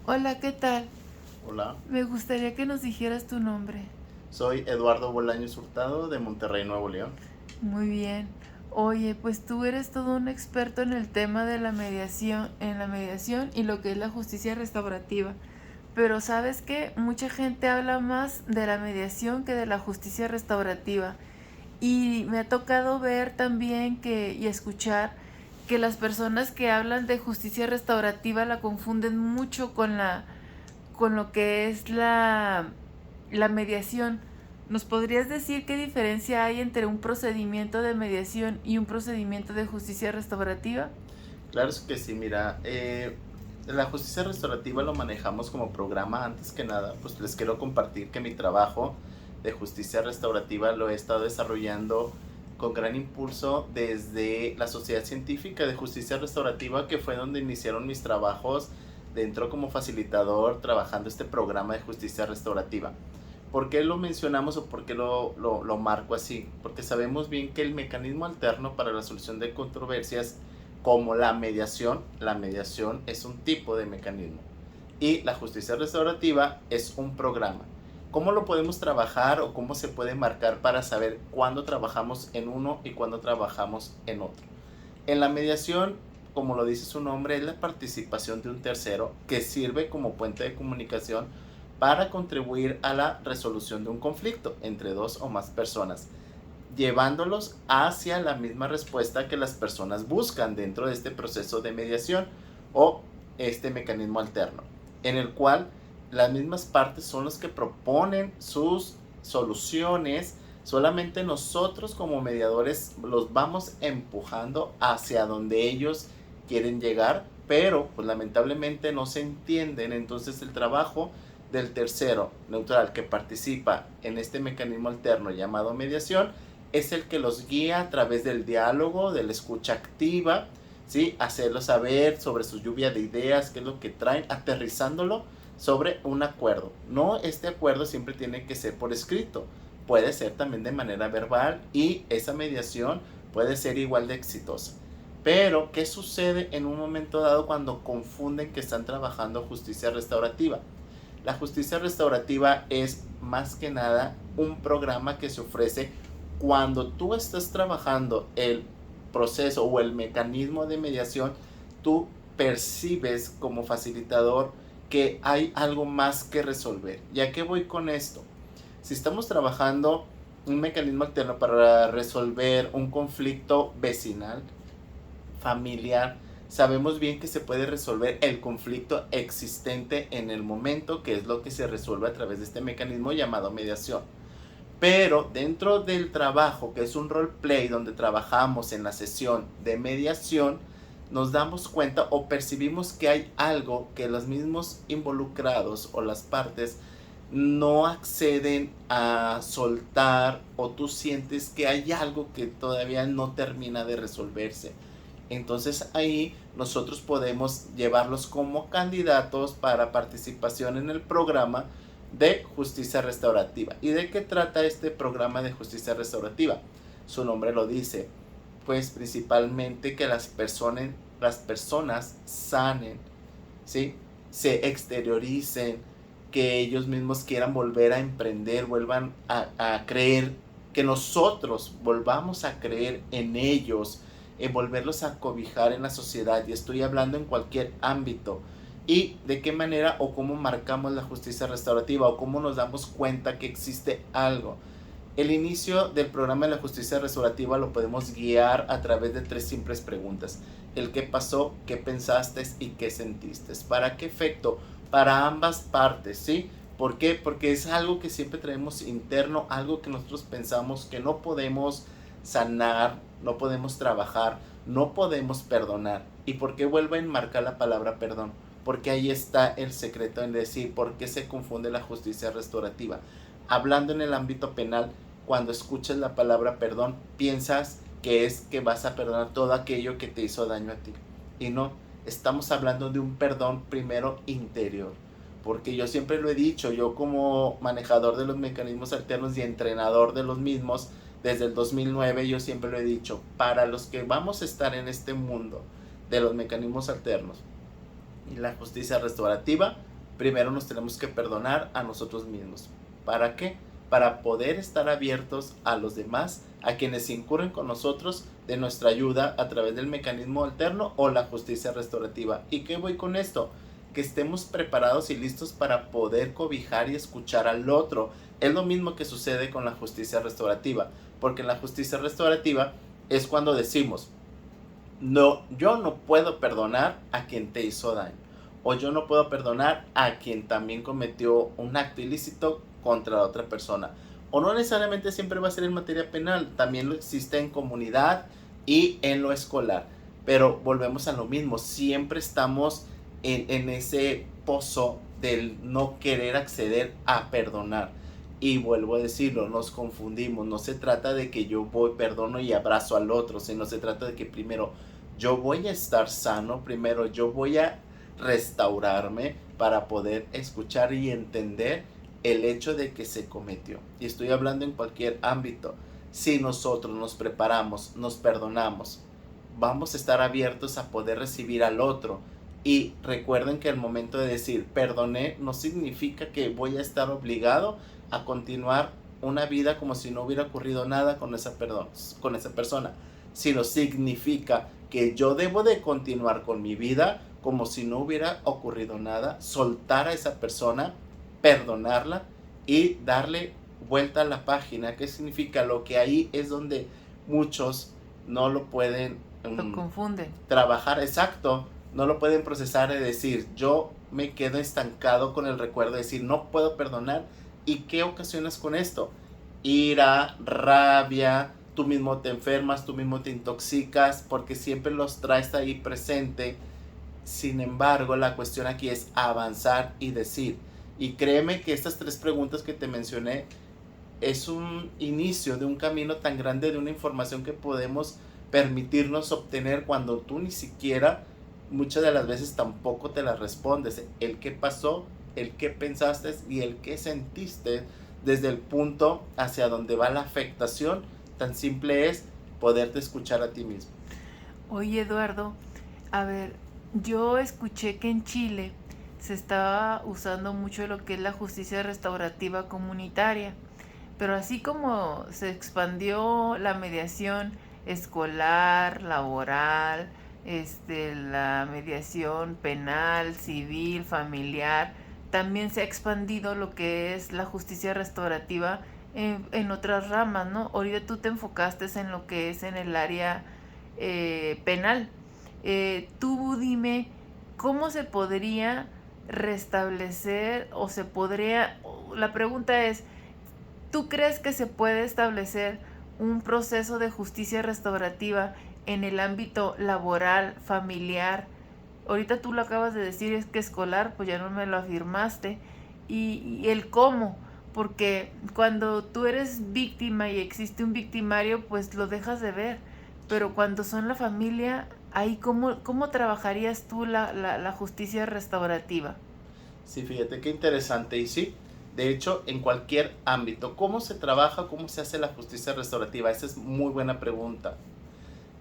Hola, ¿qué tal? Hola, Me gustaría que nos dijeras tu nombre. soy Eduardo Bolaños Hurtado de Monterrey, Nuevo León. Muy bien. Oye, pues tú eres todo un experto en el tema de la mediación y lo que es la justicia restaurativa. Pero ¿sabes qué? Mucha gente habla más de la mediación que de la justicia restaurativa. Y me ha tocado ver también y escuchar que las personas que hablan de justicia restaurativa la confunden mucho con lo que es la mediación. ¿Nos podrías decir qué diferencia hay entre un procedimiento de mediación y un procedimiento de justicia restaurativa? Claro es que sí, mira, la justicia restaurativa lo manejamos como programa. Antes que nada, pues les quiero compartir que mi trabajo de justicia restaurativa lo he estado desarrollando con gran impulso desde la Sociedad Científica de Justicia Restaurativa, que fue donde iniciaron mis trabajos dentro como facilitador, trabajando este programa de justicia restaurativa. ¿Por qué lo mencionamos o por qué lo marco así? Porque sabemos bien que el mecanismo alterno para la solución de controversias, como la mediación es un tipo de mecanismo y la justicia restaurativa es un programa. ¿Cómo lo podemos trabajar o cómo se puede marcar para saber cuándo trabajamos en uno y cuándo trabajamos en otro? En la mediación, como lo dice su nombre, es la participación de un tercero que sirve como puente de comunicación para contribuir a la resolución de un conflicto entre dos o más personas, llevándolos hacia la misma respuesta que las personas buscan dentro de este proceso de mediación o este mecanismo alterno, en el cual las mismas partes son los que proponen sus soluciones. Solamente nosotros como mediadores los vamos empujando hacia donde ellos quieren llegar, pero pues lamentablemente no se entienden. Entonces el trabajo del tercero neutral que participa en este mecanismo alterno llamado mediación es el que los guía a través del diálogo, de la escucha activa, ¿sí? Hacerlos saber sobre su lluvia de ideas, qué es lo que traen, aterrizándolo sobre un acuerdo. No, este acuerdo siempre tiene que ser por escrito, puede ser también de manera verbal y esa mediación puede ser igual de exitosa. Pero, ¿qué sucede en un momento dado cuando confunden que están trabajando justicia restaurativa? La justicia restaurativa es más que nada un programa que se ofrece cuando tú estás trabajando el proceso o el mecanismo de mediación. Tú percibes como facilitador que hay algo más que resolver. ¿Y a qué voy con esto? Si estamos trabajando un mecanismo alterno para resolver un conflicto vecinal, familiar, sabemos bien que se puede resolver el conflicto existente en el momento, que es lo que se resuelve a través de este mecanismo llamado mediación. Pero dentro del trabajo, que es un roleplay donde trabajamos en la sesión de mediación, nos damos cuenta o percibimos que hay algo que los mismos involucrados o las partes no acceden a soltar, o tú sientes que hay algo que todavía no termina de resolverse. Entonces ahí nosotros podemos llevarlos como candidatos para participación en el programa de justicia restaurativa. ¿Y de qué trata este programa de justicia restaurativa? Su nombre lo dice, pues principalmente que las personas sanen, ¿sí? Se exterioricen, que ellos mismos quieran volver a emprender, vuelvan a creer, que nosotros volvamos a creer en ellos, en volverlos a cobijar en la sociedad. Y estoy hablando en cualquier ámbito. Y de qué manera o cómo marcamos la justicia restaurativa o cómo nos damos cuenta que existe algo. El inicio del programa de la justicia restaurativa lo podemos guiar a través de tres simples preguntas: el qué pasó, qué pensaste y qué sentiste. ¿Para qué efecto? Para ambas partes, ¿sí? ¿Por qué? Porque es algo que siempre traemos interno, algo que nosotros pensamos que no podemos sanar, no podemos trabajar, no podemos perdonar. ¿Y por qué vuelvo a enmarcar la palabra perdón? Porque ahí está el secreto en decir por qué se confunde la justicia restaurativa. Hablando en el ámbito penal, cuando escuchas la palabra perdón, piensas que es que vas a perdonar todo aquello que te hizo daño a ti. Y no, estamos hablando de un perdón primero interior. Porque yo siempre lo he dicho, yo como manejador de los mecanismos alternos y entrenador de los mismos, desde el 2009 yo siempre lo he dicho, para los que vamos a estar en este mundo de los mecanismos alternos y la justicia restaurativa, primero nos tenemos que perdonar a nosotros mismos. ¿Para qué? Para poder estar abiertos a los demás, a quienes incurren con nosotros de nuestra ayuda a través del mecanismo alterno o la justicia restaurativa. ¿Y qué voy con esto? Que estemos preparados y listos para poder cobijar y escuchar al otro. Es lo mismo que sucede con la justicia restaurativa, porque en la justicia restaurativa es cuando decimos, no, yo no puedo perdonar a quien te hizo daño, o yo no puedo perdonar a quien también cometió un acto ilícito contra otra persona. O no necesariamente siempre va a ser en materia penal, también lo existe en comunidad y en lo escolar. Pero volvemos a lo mismo, siempre estamos en ese pozo del no querer acceder a perdonar. Y vuelvo a decirlo, nos confundimos, no se trata de que yo voy, perdono y abrazo al otro, sino se trata de que primero yo voy a estar sano, primero yo voy a restaurarme para poder escuchar y entender el hecho de que se cometió. Y estoy hablando en cualquier ámbito. Si nosotros nos preparamos, nos perdonamos, vamos a estar abiertos a poder recibir al otro. Y recuerden que el momento de decir perdoné no significa que voy a estar obligado a continuar una vida como si no hubiera ocurrido nada con esa persona, sino significa que yo debo de continuar con mi vida como si no hubiera ocurrido nada, soltar a esa persona, perdonarla y darle vuelta a la página. ¿Qué significa? Lo que ahí es donde muchos no lo pueden Lo confunden. trabajar, exacto, no lo pueden procesar y decir, yo me quedo estancado con el recuerdo de decir, no puedo perdonar. ¿Y qué ocasionas con esto? Ira, rabia, tú mismo te enfermas, tú mismo te intoxicas, porque siempre los traes ahí presente. Sin embargo, la cuestión aquí es avanzar y decir. Y créeme que estas 3 preguntas que te mencioné es un inicio de un camino tan grande, de una información que podemos permitirnos obtener cuando tú ni siquiera, muchas de las veces tampoco te las respondes. El qué pasó, el qué pensaste y el qué sentiste desde el punto hacia donde va la afectación, tan simple es poderte escuchar a ti mismo. Oye, Eduardo, a ver, yo escuché que en Chile se estaba usando mucho lo que es la justicia restaurativa comunitaria, pero así como se expandió la mediación escolar, laboral, la mediación penal, civil, familiar, también se ha expandido lo que es la justicia restaurativa en otras ramas, ¿no? Ahorita tú te enfocaste en lo que es en el área penal. Tú dime, ¿cómo se podría restablecer o se podría... La pregunta es, ¿tú crees que se puede establecer un proceso de justicia restaurativa en el ámbito laboral, familiar? Ahorita tú lo acabas de decir, es que escolar, pues ya no me lo afirmaste. Y el cómo, porque cuando tú eres víctima y existe un victimario, pues lo dejas de ver. Pero cuando son la familia, ahí ¿cómo trabajarías tú la justicia restaurativa? Sí, fíjate qué interesante. Y sí, de hecho, en cualquier ámbito, ¿cómo se trabaja, cómo se hace la justicia restaurativa? Esa es muy buena pregunta.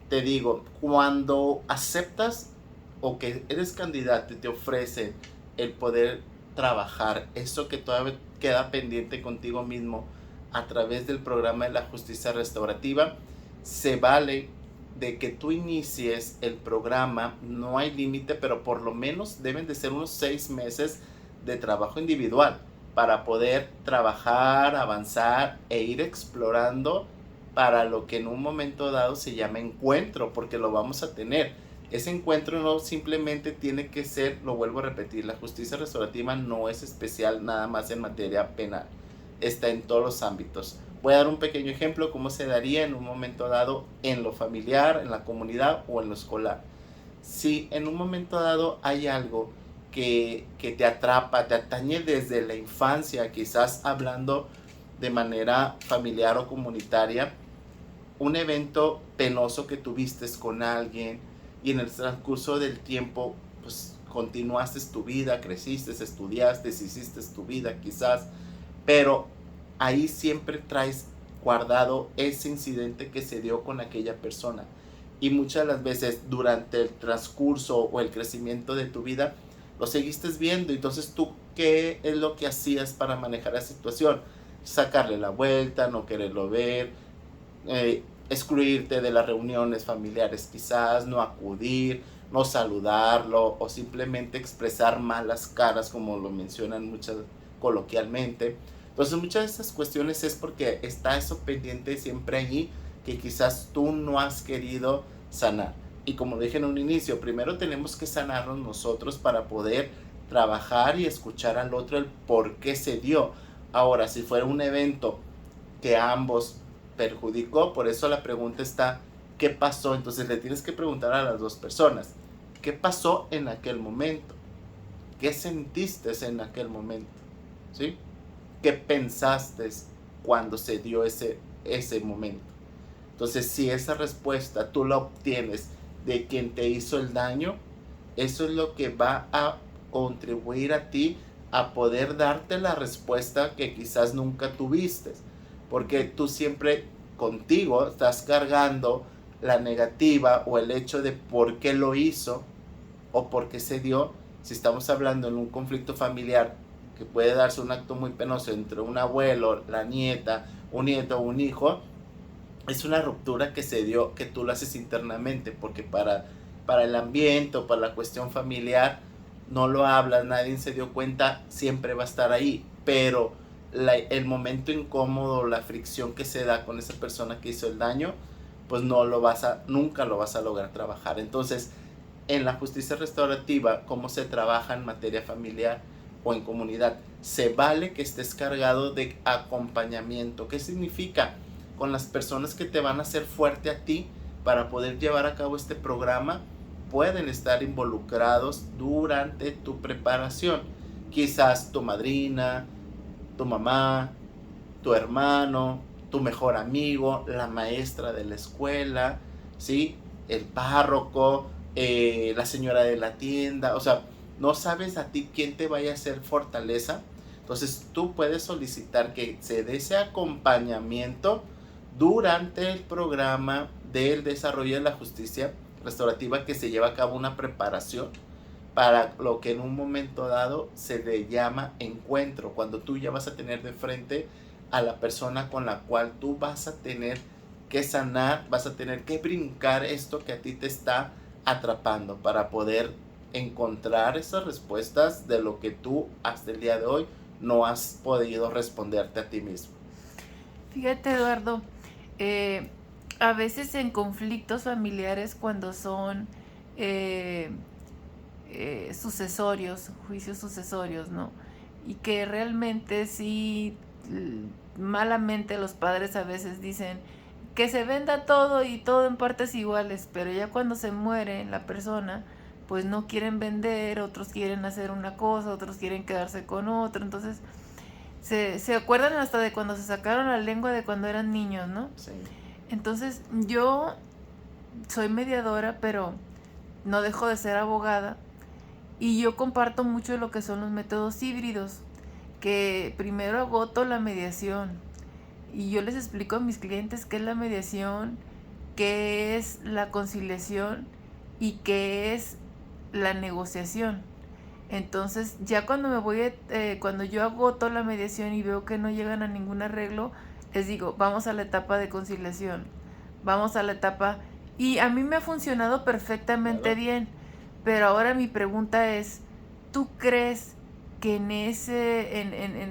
Te digo, cuando aceptas o que eres candidato y te ofrecen el poder trabajar eso que todavía queda pendiente contigo mismo a través del programa de la justicia restaurativa, se vale de que tú inicies el programa. No hay límite, pero por lo menos deben de ser unos 6 meses de trabajo individual para poder trabajar, avanzar e ir explorando para lo que en un momento dado se llama encuentro, porque lo vamos a tener. Ese encuentro no simplemente tiene que ser, lo vuelvo a repetir, la justicia restaurativa no es especial nada más en materia penal, está en todos los ámbitos. Voy a dar un pequeño ejemplo cómo se daría en un momento dado en lo familiar, en la comunidad o en lo escolar. Si en un momento dado hay algo que te atrapa, te atañe desde la infancia, quizás hablando de manera familiar o comunitaria, un evento penoso que tuviste con alguien y en el transcurso del tiempo pues continuaste tu vida, creciste, estudiaste, hiciste tu vida quizás, pero ahí siempre traes guardado ese incidente que se dio con aquella persona. Y muchas de las veces durante el transcurso o el crecimiento de tu vida, lo seguiste viendo. Entonces tú, ¿qué es lo que hacías para manejar la situación? Sacarle la vuelta, no quererlo ver, excluirte de las reuniones familiares quizás, no acudir, no saludarlo o simplemente expresar malas caras como lo mencionan muchas coloquialmente. Entonces muchas de estas cuestiones es porque está eso pendiente siempre allí que quizás tú no has querido sanar. Y como dije en un inicio, primero tenemos que sanarnos nosotros para poder trabajar y escuchar al otro el por qué se dio. Ahora, si fuera un evento que a ambos perjudicó, por eso la pregunta está, ¿qué pasó? Entonces le tienes que preguntar a las dos personas, ¿qué pasó en aquel momento? ¿Qué sentiste en aquel momento? ¿Sí? ¿Qué pensaste cuando se dio ese momento? Entonces, si esa respuesta tú la obtienes de quien te hizo el daño, eso es lo que va a contribuir a ti a poder darte la respuesta que quizás nunca tuviste, porque tú siempre contigo estás cargando la negativa o el hecho de por qué lo hizo o por qué se dio. Si estamos hablando en un conflicto familiar que puede darse un acto muy penoso entre un abuelo, la nieta, un nieto o un hijo, es una ruptura que se dio, que tú lo haces internamente, porque para el ambiente o para la cuestión familiar no lo hablas, nadie se dio cuenta, siempre va a estar ahí, pero el momento incómodo, la fricción que se da con esa persona que hizo el daño, pues nunca lo vas a lograr trabajar. Entonces, en la justicia restaurativa, ¿cómo se trabaja en materia familiar o en comunidad? Se vale que estés cargado de acompañamiento. ¿Qué significa? Con las personas que te van a hacer fuerte a ti para poder llevar a cabo este programa, pueden estar involucrados durante tu preparación. Quizás tu madrina, tu mamá, tu hermano, tu mejor amigo, la maestra de la escuela, ¿sí? El párroco, la señora de la tienda. O sea, no sabes a ti quién te vaya a hacer fortaleza. Entonces tú puedes solicitar que se dé ese acompañamiento durante el programa del desarrollo de la justicia restaurativa, que se lleva a cabo una preparación para lo que en un momento dado se le llama encuentro, cuando tú ya vas a tener de frente a la persona con la cual tú vas a tener que sanar, vas a tener que brincar esto que a ti te está atrapando para poder encontrar esas respuestas de lo que tú hasta el día de hoy no has podido responderte a ti mismo. Fíjate, Eduardo, a veces en conflictos familiares, cuando son sucesorios, juicios sucesorios, ¿no? Y que realmente sí, malamente los padres a veces dicen que se venda todo y todo en partes iguales, pero ya cuando se muere la persona, pues no quieren vender, otros quieren hacer una cosa, otros quieren quedarse con otro. Entonces se acuerdan hasta de cuando se sacaron la lengua de cuando eran niños, ¿no? Sí. Entonces yo soy mediadora, pero no dejo de ser abogada, y yo comparto mucho lo que son los métodos híbridos, que primero agoto la mediación y yo les explico a mis clientes qué es la mediación, qué es la conciliación y qué es la negociación. Entonces ya cuando cuando yo agoto la mediación y veo que no llegan a ningún arreglo, les digo, vamos a la etapa de conciliación, vamos a la etapa, y a mí me ha funcionado perfectamente bien. Pero ahora mi pregunta es, ¿tú crees que en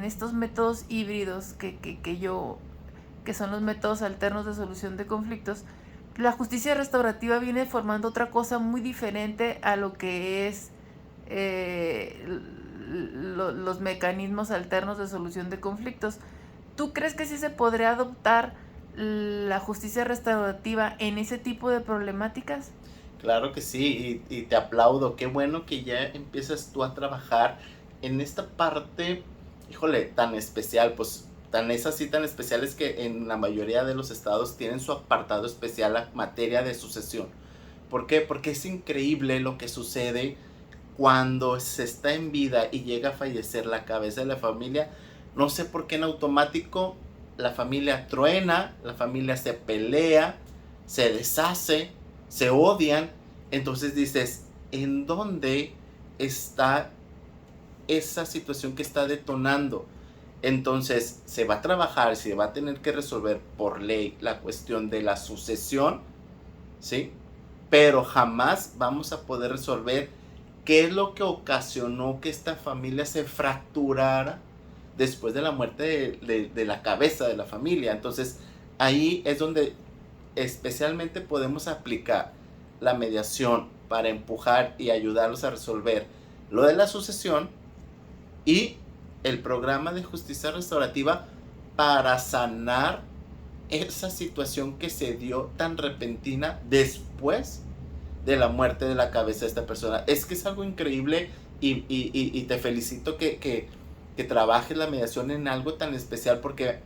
estos métodos híbridos que son los métodos alternos de solución de conflictos, la justicia restaurativa viene formando otra cosa muy diferente a lo que es los mecanismos alternos de solución de conflictos? ¿Tú crees que sí se podría adoptar la justicia restaurativa en ese tipo de problemáticas? Claro que sí, y te aplaudo. Qué bueno que ya empiezas tú a trabajar en esta parte, híjole, tan especial. Pues tan especial es que en la mayoría de los estados tienen su apartado especial a materia de sucesión. ¿Por qué? Porque es increíble lo que sucede cuando se está en vida y llega a fallecer la cabeza de la familia. No sé por qué en automático la familia truena, la familia se pelea, se deshace, se odian. Entonces dices, ¿en dónde está esa situación que está detonando. Entonces se va a trabajar, se va a tener que resolver por ley la cuestión de la sucesión, ¿sí? Pero jamás vamos a poder resolver qué es lo que ocasionó que esta familia se fracturara después de la muerte de la cabeza de la familia. Entonces ahí es donde especialmente podemos aplicar la mediación para empujar y ayudarlos a resolver lo de la sucesión y el programa de justicia restaurativa para sanar esa situación que se dio tan repentina después de la muerte de la cabeza de esta persona. Es que es algo increíble y te felicito que trabajes la mediación en algo tan especial porque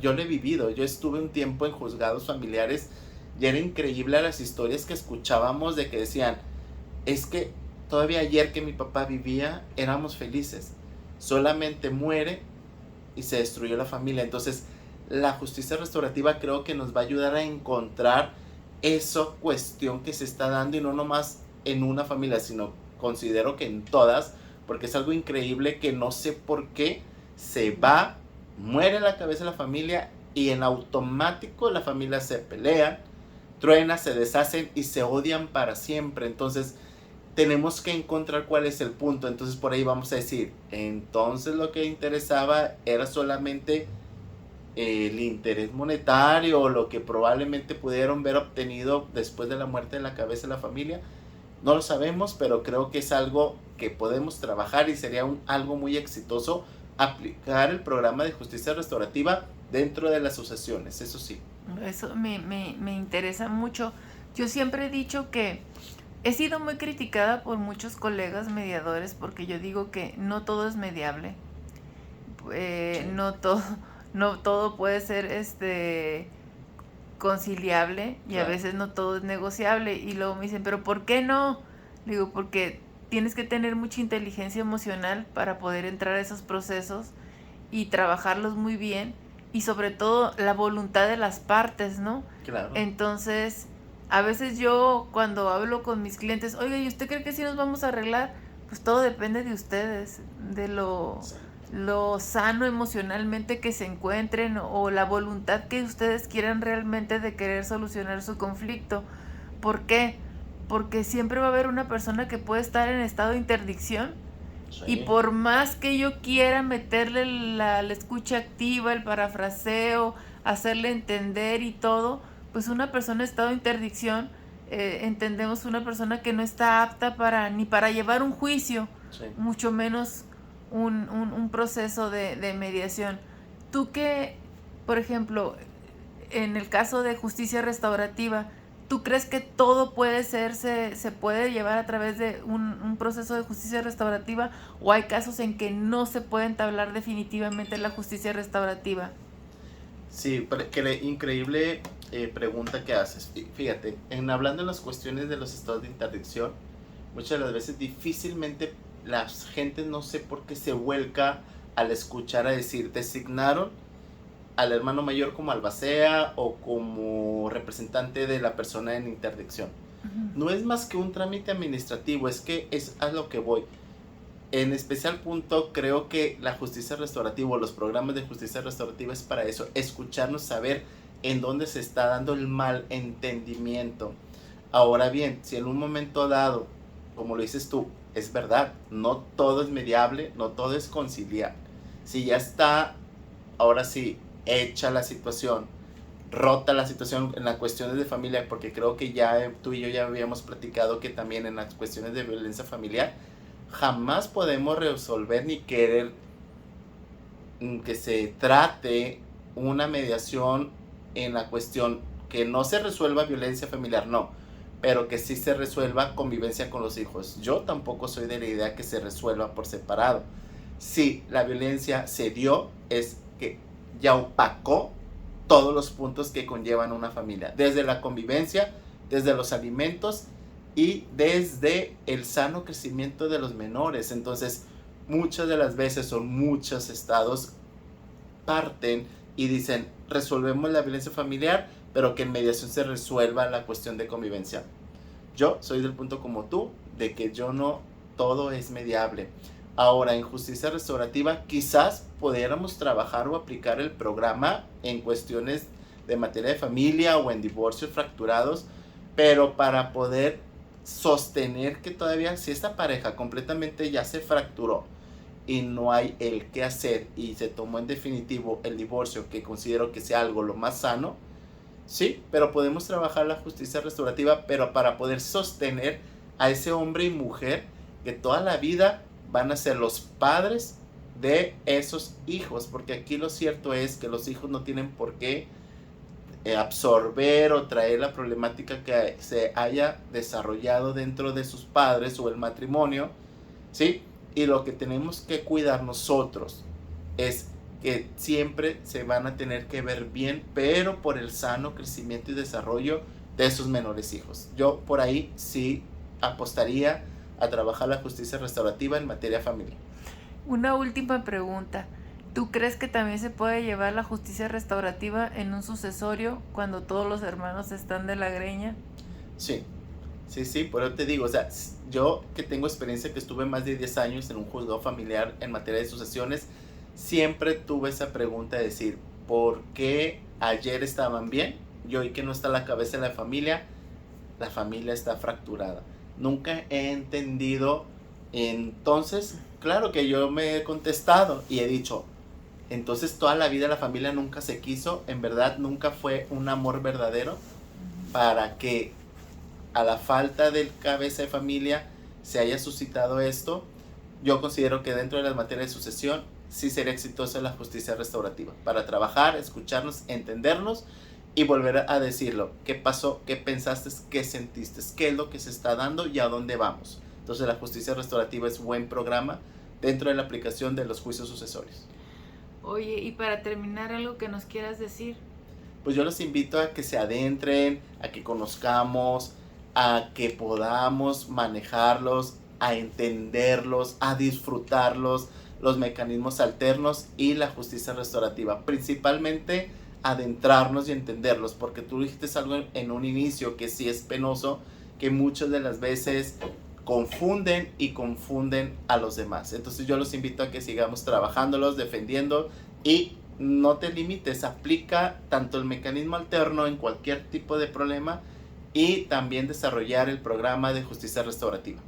yo lo he vivido. Yo estuve un tiempo en juzgados familiares y era increíble las historias que escuchábamos de que decían, es que todavía ayer que mi papá vivía éramos felices, solamente muere y se destruyó la familia. Entonces la justicia restaurativa creo que nos va a ayudar a encontrar esa cuestión que se está dando y no nomás en una familia, sino considero que en todas, porque es algo increíble que no sé por qué se va, muere la cabeza de la familia y en automático la familia se pelea, truena, se deshacen y se odian para siempre. Entonces tenemos que encontrar cuál es el punto. Entonces por ahí vamos a decir, entonces lo que interesaba era solamente el interés monetario o lo que probablemente pudieron ver obtenido después de la muerte de la cabeza de la familia. No lo sabemos, pero creo que es algo que podemos trabajar y sería algo muy exitoso aplicar el programa de justicia restaurativa dentro de las sucesiones, eso sí. Eso me interesa mucho. Yo siempre he dicho que he sido muy criticada por muchos colegas mediadores porque yo digo que no todo es mediable. Sí. No todo puede ser conciliable y claro, a veces no todo es negociable. Y luego me dicen, ¿pero por qué no? Digo, porque tienes que tener mucha inteligencia emocional para poder entrar a esos procesos y trabajarlos muy bien. Y sobre todo la voluntad de las partes, ¿no? Claro. Entonces, a veces yo cuando hablo con mis clientes, oiga, ¿y usted cree que sí nos vamos a arreglar? Pues todo depende de ustedes, de lo sano emocionalmente que se encuentren o la voluntad que ustedes quieran realmente de querer solucionar su conflicto. ¿Por qué? Porque siempre va a haber una persona que puede estar en estado de interdicción. Sí. Y por más que yo quiera meterle la escucha activa, el parafraseo, hacerle entender y todo, pues una persona en estado de interdicción, entendemos una persona que no está apta ni para llevar un juicio, sí, mucho menos un proceso de mediación. Tú que, por ejemplo, en el caso de justicia restaurativa, ¿tú crees que todo se puede llevar a través de un proceso de justicia restaurativa o hay casos en que no se puede entablar definitivamente la justicia restaurativa? Sí, qué increíble pregunta que haces. Fíjate, hablando de las cuestiones de los estados de interdicción, muchas de las veces difícilmente la gente no sé por qué se vuelca al escuchar a decir, designaron al hermano mayor como albacea o como representante de la persona en interdicción. Uh-huh. No es más que un trámite administrativo, es que es a lo que voy. En especial punto, creo que la justicia restaurativa o los programas de justicia restaurativa es para eso, escucharnos, saber en dónde se está dando el mal entendimiento. Ahora bien, si en un momento dado, como lo dices tú, es verdad, no todo es mediable, no todo es conciliar. Si ya está, ahora sí, hecha la situación, rota la situación en las cuestiones de familia, porque creo que ya tú y yo ya habíamos platicado que también en las cuestiones de violencia familiar jamás podemos resolver ni querer que se trate una mediación en la cuestión que no se resuelva violencia familiar, no, pero que sí se resuelva convivencia con los hijos. Yo tampoco soy de la idea que se resuelva por separado. Si la violencia se dio, es que ya opacó todos los puntos que conllevan una familia, desde la convivencia, desde los alimentos y desde el sano crecimiento de los menores. Entonces, muchas de las veces o muchos estados parten y dicen, resolvemos la violencia familiar, pero que en mediación se resuelva la cuestión de convivencia. Yo soy del punto como tú, de que yo no, todo es mediable. Ahora, en justicia restaurativa, quizás pudiéramos trabajar o aplicar el programa en cuestiones de materia de familia o en divorcios fracturados, pero para poder sostener que todavía, si esta pareja completamente ya se fracturó y no hay el qué hacer y se tomó en definitivo el divorcio, que considero que sea algo lo más sano, sí, pero podemos trabajar la justicia restaurativa, pero para poder sostener a ese hombre y mujer que toda la vida van a ser los padres de esos hijos, porque aquí lo cierto es que los hijos no tienen por qué absorber o traer la problemática que se haya desarrollado dentro de sus padres o el matrimonio, ¿sí? Y lo que tenemos que cuidar nosotros es que siempre se van a tener que ver bien, pero por el sano crecimiento y desarrollo de esos menores hijos. Yo por ahí sí apostaría a trabajar la justicia restaurativa en materia familiar. Una última pregunta. ¿Tú crees que también se puede llevar la justicia restaurativa en un sucesorio cuando todos los hermanos están de la greña? Sí, sí, por eso te digo, o sea, yo que tengo experiencia, que estuve más de 10 años en un juzgado familiar en materia de sucesiones, siempre tuve esa pregunta de decir, ¿por qué ayer estaban bien y hoy que no está la cabeza de la familia está fracturada? Nunca he entendido. Entonces, claro que yo me he contestado y he dicho, entonces toda la vida la familia nunca se quiso, en verdad nunca fue un amor verdadero, para que a la falta de cabeza de familia se haya suscitado esto. Yo considero que dentro de las materias de sucesión sí sería exitosa la justicia restaurativa, para trabajar, escucharnos, entendernos y volver a decirlo, qué pasó, qué pensaste, qué sentiste, qué es lo que se está dando y a dónde vamos. Entonces la justicia restaurativa es un buen programa dentro de la aplicación de los juicios sucesorios. Oye, y para terminar, algo que nos quieras decir. Pues yo los invito a que se adentren, a que conozcamos, a que podamos manejarlos, a entenderlos, a disfrutarlos, los mecanismos alternos y la justicia restaurativa. Principalmente adentrarnos y entenderlos, porque tú dijiste algo en un inicio que sí es penoso, que muchas de las veces confunden a los demás. Entonces yo los invito a que sigamos trabajándolos, defendiendo, y no te limites, aplica tanto el mecanismo alterno en cualquier tipo de problema y también desarrollar el programa de justicia restaurativa.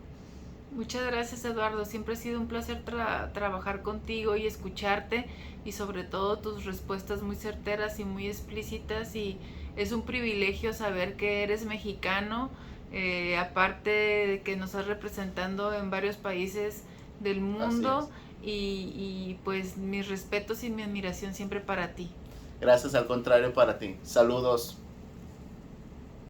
Muchas gracias, Eduardo. Siempre ha sido un placer trabajar contigo y escucharte, y sobre todo tus respuestas muy certeras y muy explícitas, y es un privilegio saber que eres mexicano, aparte de que nos estás representando en varios países del mundo, y pues mis respetos y mi admiración siempre para ti. Gracias, al contrario, para ti. Saludos.